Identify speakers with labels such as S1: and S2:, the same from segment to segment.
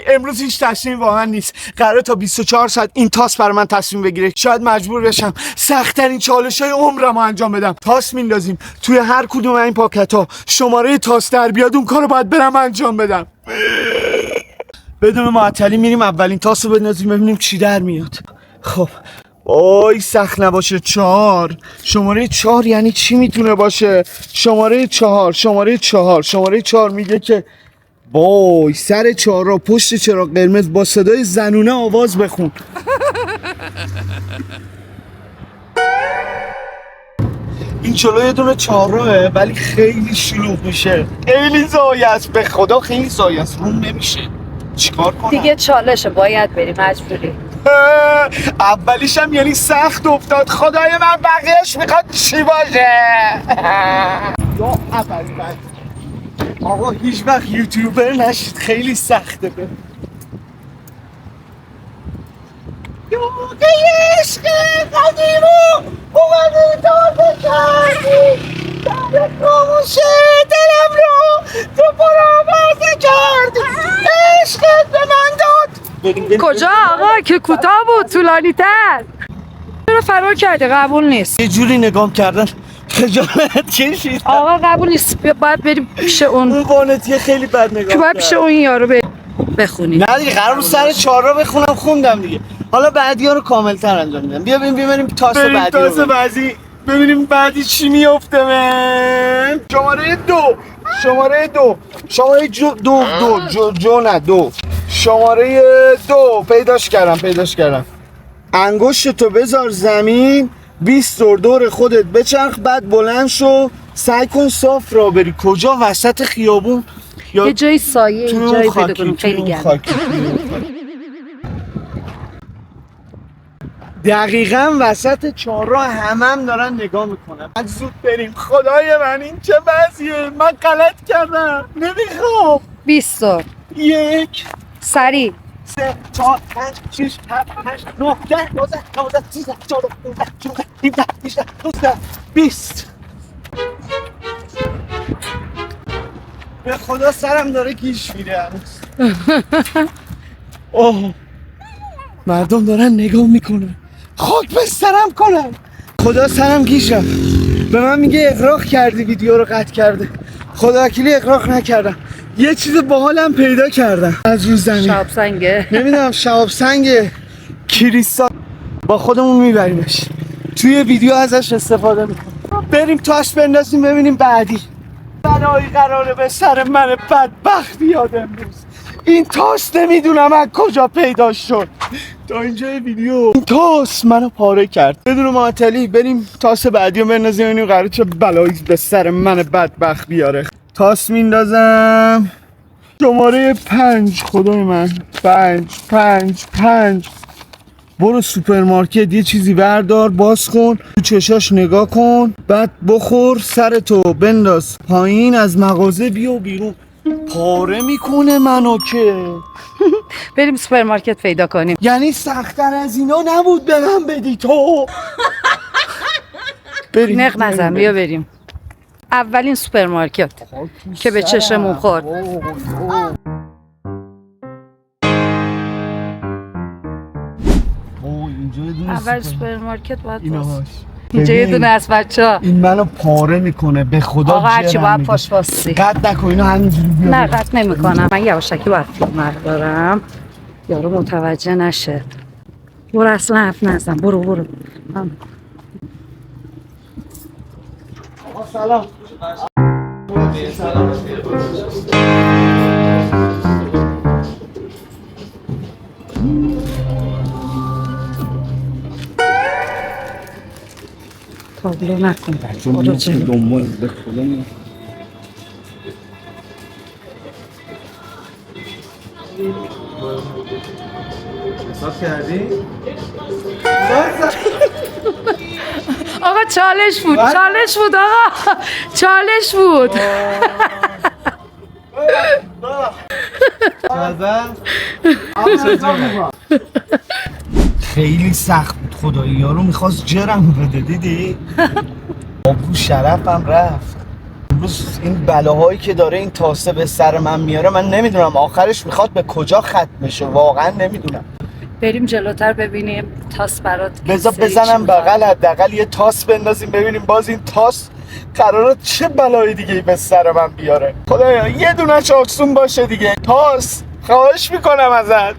S1: امروز هیچ تصمیم واقعا نیست. قراره تا 24 ساعت این تاس بر من تصمیم بگیره. شاید مجبور بشم سخت‌ترین چالش‌های عمرمو انجام بدم. تاس میندازیم توی هر کدوم این پاکت‌ها شماره تاس در بیاد اون کارو باید برم انجام بدم. بدون معطلی میریم اولین تاس رو بندازیم ببینیم چی در میاد. خب اوی سخت نباشه. 4 شماره 4 یعنی چی میتونه باشه؟ شماره 4 شماره 4 میگه که وای سر 4 را پشت چراغ قرمز با صدای زنونه آواز بخون. این جلو یه دونه 4 راهه ولی خیلی شلوغ میشه. خیلی زایه است، به خدا خیلی زایه است، روم نمیشه. چیکار کنم؟
S2: دیگه چالشه، باید بریم، مجبوری.
S1: اولیش هم یعنی سخت افتاد. خدای من بقیهش میخواد چی باشه؟ یا اول آقا هیچ وقت یوتیوبر نشید، خیلی سخته. به یوگه عشق قدیمو اومدی تازه کردی، در خاموشه دلم رو تو برآورده کردی، عشقت به من داد.
S2: کجا آقا که کوتاه بود طولانی تر چرا فرار کرده؟ قبول نیست.
S1: یه جوری نگام کردن خجالت کشید.
S2: آقا قبول نیست، باید بریم پیش اون
S1: وانتیه خیلی بد نگاه
S2: باید پیش اون یارو بخونی.
S1: نه دیگه قرار بود سر 4 را بخونم، خوندم دیگه. حالا بعدی ها رو کامل تر انجام میدم. بیا بریم تاس بعدی رو ببینیم بعدی چی میفته. من شماره 2 شماره 2 شماره 2 پیداش کردم. انگشتتو بذار زمین، 20 دور خودت بچرخ، بعد بلند شو، سعی کن صاف را بری. کجا؟ وسط خیابون یا
S2: یه جای سایه، یه جایی پیدا کنیم خیلی گرم.
S1: دقیقاً وسط 4 راه هم دارن نگاه میکنن. زود بریم. خدای من این چه وضعیه؟ من غلط کردم. نمیخوام.
S2: 20 دور
S1: 1
S2: سریع
S1: 3 4 5 6 7 8 9 10 11 12 13 14 15 16 17 18 19 20. به خدا سرم داره گیش میره. اوه مردم دارن نگاه میکنن. خاک به سرم کنن. خدا سرم گیش رفت. به من میگه اغراق کردی، ویدیو رو قطع کرده. خدا وکیلی اغراق نکردم. یه چیز باحالم پیدا کردم از رو زمین.
S2: شهاب سنگه.
S1: نمیدونم شهاب سنگ کریستال. با خودمون میبریمش. توی ویدیو ازش استفاده میکنم. بریم تاس بندازیم ببینیم بعدی بلایی قراره به سر من بدبخت بیاد امروز. این تاس نمیدونم از کجا پیدا شد. تا اینجای ویدیو این تاس منو پاره کرد. بدون معطلی بریم تاس بعدی رو بندازیم ببینیم قراره چه بلایی به سر من بدبخت بیاره. تاس میندازم. شماره 5 خدای من 5 برو سوپرمارکت یه چیزی بردار، باز کن، تو چشاش نگاه کن، بعد بخور، سرتو بنداز پایین، از مغازه بیا بیرون. پاره میکنه منو که.
S2: بریم سوپرمارکت پیدا کنیم.
S1: یعنی سخت‌تر از اینا نبود به من بدی تو؟ بریم.
S2: نق نزن، بیا بریم اولین سوپرمارکت که به چشمون خورد. اول سوپرمارکت باید باز. اینجا یه دونه از بچه‌ها.
S1: این منو پاره میکنه به خدا.
S2: آقا هرچی باید پاش باستی.
S1: قد نکن اینو همینجوری بیا.
S2: نه قد نمی‌کنم. من یواشکی باید فیلم بردارم یارو متوجه نشه. برو اصلا حرف نزن. برو
S1: آقا سلام.
S2: تابلو نکن.
S1: برو چه دنبال به خدا میاد. حساب کردی؟
S2: آقا چالش بود آقا چالش بود.
S1: خیلی سخت بود خدایی. یارو میخواست جرم بده. دیدی؟ آبرو شرفم رفت. امروز این بلاهایی که داره این تاسه به سر من میاره من نمیدونم آخرش میخواد به کجا ختم بشه، واقعا نمیدونم.
S2: بریم جلوتر ببینیم تاس برات
S1: بذار بزنم بغل، حداقل یه تاس بندازیم ببینیم باز این تاس قراره چه بلایی دیگه به سر من بیاره. خدایا یه دونش آسون باشه دیگه. تاس خواهش میکنم ازت،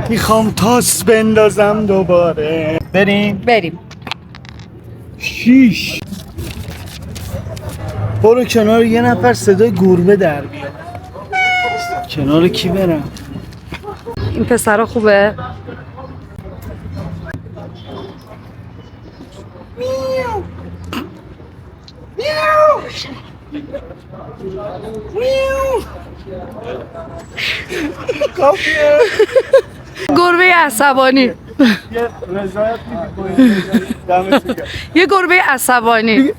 S1: میخوام تاس بندازم دوباره.
S2: بریم.
S1: 6. برو کنار یه نفر صدای گربه در بیاد. کنار کی برم؟
S2: این پسرا خوبه؟
S1: کافیه.
S2: گربه عصبانی.
S1: یه رضایت میدی دمت گرم.
S2: یه گربه عصبانی.
S1: میو.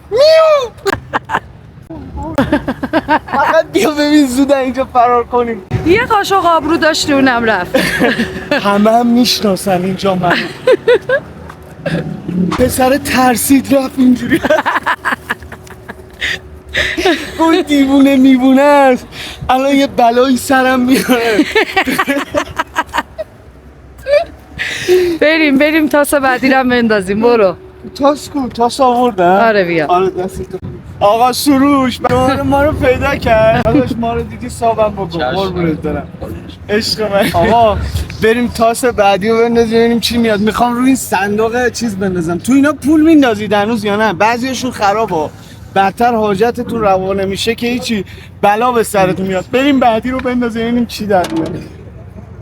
S1: فقط بیا ببین زود اینجا فرار کنیم.
S2: یه قاشق آبرو داشتی اونم رفت.
S1: همه هم میشناسن اینجا من. پسر ترسید رفت اینجوری. اون دیوونه میبونه است الان یه بلایی سرم میاره.
S2: بریم تاس بعدی رو بندازیم. برو.
S1: تاس کو تاس آوردن؟
S2: آره بیا.
S1: آره دست تو. آقا سروش دوباره ما رو پیدا کرد. داداش ما رو دیدی صابم بکن. قربونت برم. عشق من. آقا بریم تاس بعدی رو بندازیم ببینیم چی میاد. میخوام روی این صندوق چیز بندازم. تو اینا پول میندازید هنوز یا نه؟ بعضیشون خرابه. بدتر حاجتتون روا نمیشه که هیچی بلا به سرتون میاد. بریم بعدی رو بندازیم ببینیم چی در میاد.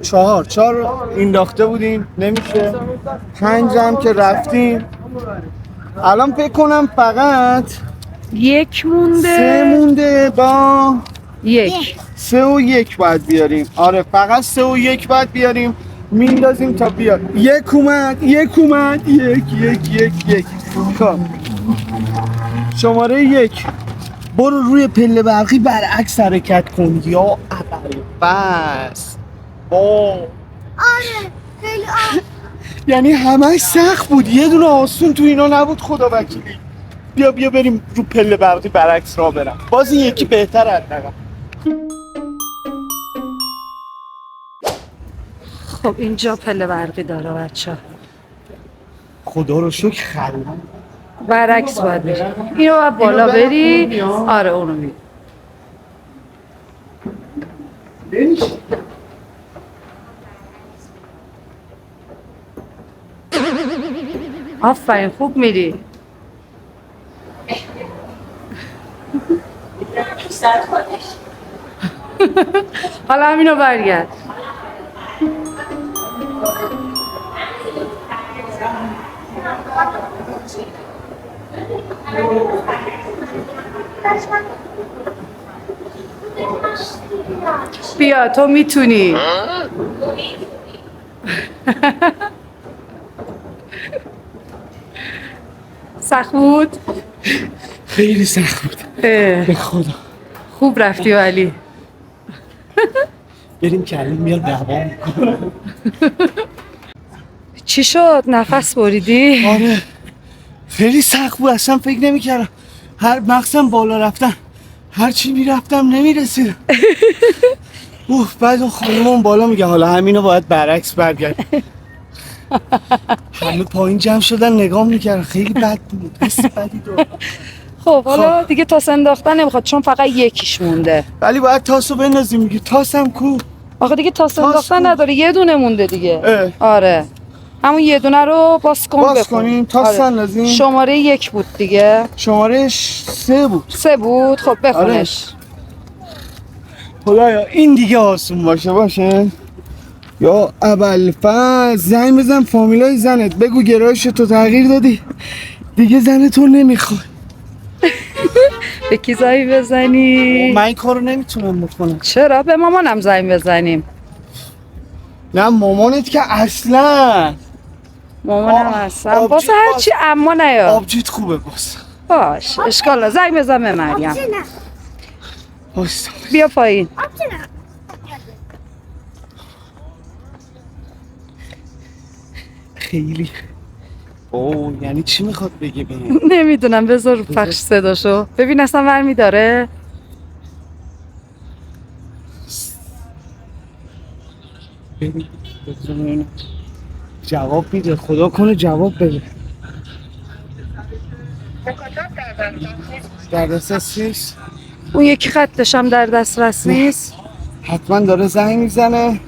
S1: 4 انداخته بودیم نمیشه. 5 هم که رفتیم. الان فکر کنم فقط
S2: 1 مونده.
S1: 3 مونده با
S2: 1.
S1: 3 و 1 باید بیاریم. آره فقط 3 و 1 باید بیاریم. میندازیم تا بیاد. 1 اومد. 1 خب شماره 1. برو روی پله برقی برعکس حرکت کن یا ابر بس.
S3: آره خیلی
S1: یعنی همه سخت بود، یه دونه آسون تو اینا نبود. خدا وکیلی. بیا بریم رو پله برقی برعکس راه برم. باز این یکی بهتره حداقل.
S2: خب اینجا پله برقی داره بچه.
S1: خدا رو شکر خلوت.
S2: برعکس باید بری. اینو باید بالا بری. آره اونو می. آفرین خوب میری. حالا همینو برگرد. بیا تو میتونی. سخت بود؟
S1: خیلی سخت بود به خدا.
S2: خوب رفتی ولی.
S1: بریم کلیم میاد دوام میکنه.
S2: چی شد؟ نفس بریدی؟
S1: آره خیلی سخت بود، اصلا فکر نمیکردم هر مقصم بالا رفتن هر چی میرفتم نمیرسیدم. بعد اون خانمون بالا میگه حالا همینو باید برعکس برگرد. همه پایین جمع شدن نگاه میکردن. خیلی بد بود، حس بدی دو.
S2: خب حالا دیگه تاس انداختن نمیخواد چون فقط یکیش مونده.
S1: ولی باید تاسو بندازیم. میگه تاسم کو؟
S2: آخه دیگه تاس انداختن
S1: کو؟
S2: نداره، یه دونه مونده دیگه. آره همون یه دونه رو باز کن.
S1: باز کنیم تاس اندازیم.
S2: شماره 1 بود دیگه.
S1: شماره 3 بود.
S2: 3 بود. خب بخونش.
S1: خدایا این دیگه آسون باشه. یا ابوالفضل زنگ بزن فامیلای زنت بگو گرایش تو تغییر دادی دیگه زنتون نمیخواد.
S2: به کی زنگ بزنی؟
S1: من این کارو نمیتونم بکنم.
S2: چرا؟ به مامانم زنگ بزنیم.
S1: نه مامانت که اصلا.
S2: مامانم اصلا واسه هرچی اما نیا.
S1: آبجیت خوبه
S2: باش اشکال نه. زنگ بزن به مریم. بیا پایین.
S1: خیلی اوه یعنی چی میخواد بگه بهم؟
S2: نمیدونم، بذار پخش صداشو ببین اصلا ور داره.
S1: جواب میده، خدا کنه جواب بده. در دسترس نیست؟
S2: اون یکی خطش هم در دسترس نیست.
S1: حتما داره زنگ میزنه.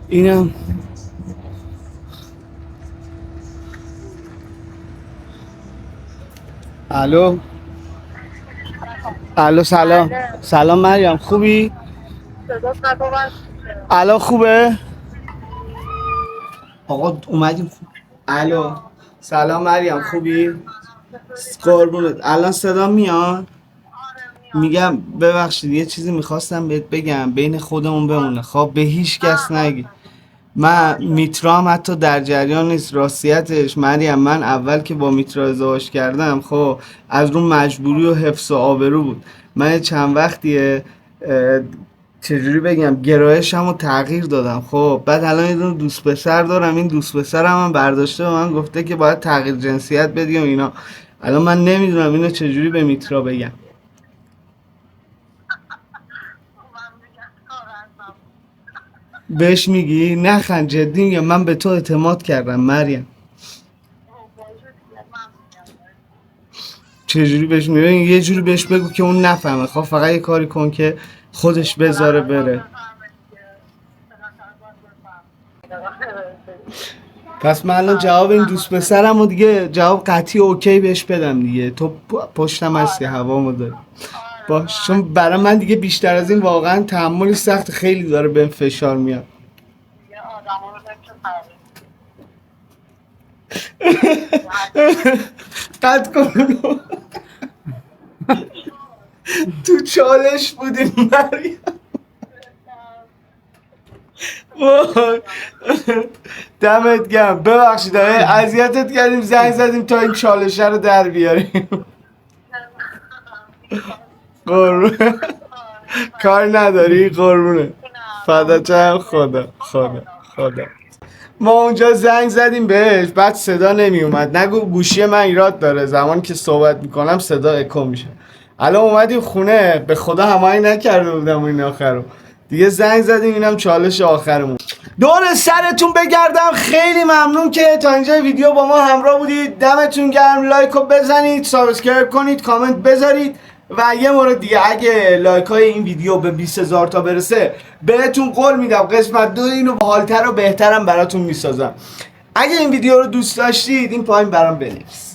S1: اینم الو الو سلام. سلام مریم، خوبی؟ الو خوبه؟ آقا اومدیم. الو سلام مریم، خوبی؟ قربونت. الان صدا میاد؟ میگم ببخشید یه چیزی میخواستم بهت بگم، بین خودمون بمونه خب، به هیچ کس نگی. من میترام حتی در جریان نیست. راستیتش مریم، من اول که با میترا ازدواج کردم خب از رو مجبوری و حفظ و آبرو بود. من چند وقتیه چجوری بگم گرایشم رو تغییر دادم خب. بعد الان یه دونه دوست پسر دارم. این دوست پسرم هم برداشته به من گفته که باید تغییر جنسیت بدی و اینا. الان من نمیدونم اینو چجوری به میترا بگم. بهش میگی؟ نخند، جدی میگم، من به تو اعتماد کردم مریم. چجوری بهش میگی؟ یه جوری بهش بگو که اون نفهمه خب. فقط یه کاری کن که خودش بذاره بره. پس من الان جواب این دوست پسرم و دیگه جواب قطعی اوکی بهش بدم دیگه. تو پشتم هستی، هوامو داری باش، چون برای من دیگه بیشتر از این واقعا تحملی سخت، خیلی داره بهم فشار میاد. قد کن. تو چالش بودیم مریم. وای. دمت گرم، ببخشید اذیتت کردیم، زنگ زدیم تا این چالشه رو در بیاریم. قربونه. کار نداری قربونه. فدا چم. خدا. ما اونجا زنگ زدیم بهش، بعد صدا نمی اومد. نگو گوشی من ایراد داره، زمانی که صحبت میکنم صدا اکو میشه. الان اومدیم خونه، به خدا هماهنگ نکرده بودم این آخرو. دیگه زنگ زدیم، اینم چالش آخرمون. دور سرتون بگردم، خیلی ممنون که تا اینجا ویدیو با ما همراه بودید. دمتون گرم. لایک رو بزنید، سابسکرایب کنید، کامنت بذارید. و یه مورد دیگه، اگه لایک های این ویدیو به 20,000 تا برسه بهتون قول میدم قسمت 2 اینو باحالتر و بهترم براتون میسازم. اگه این ویدیو رو دوست داشتید این پایین برام بنویسید.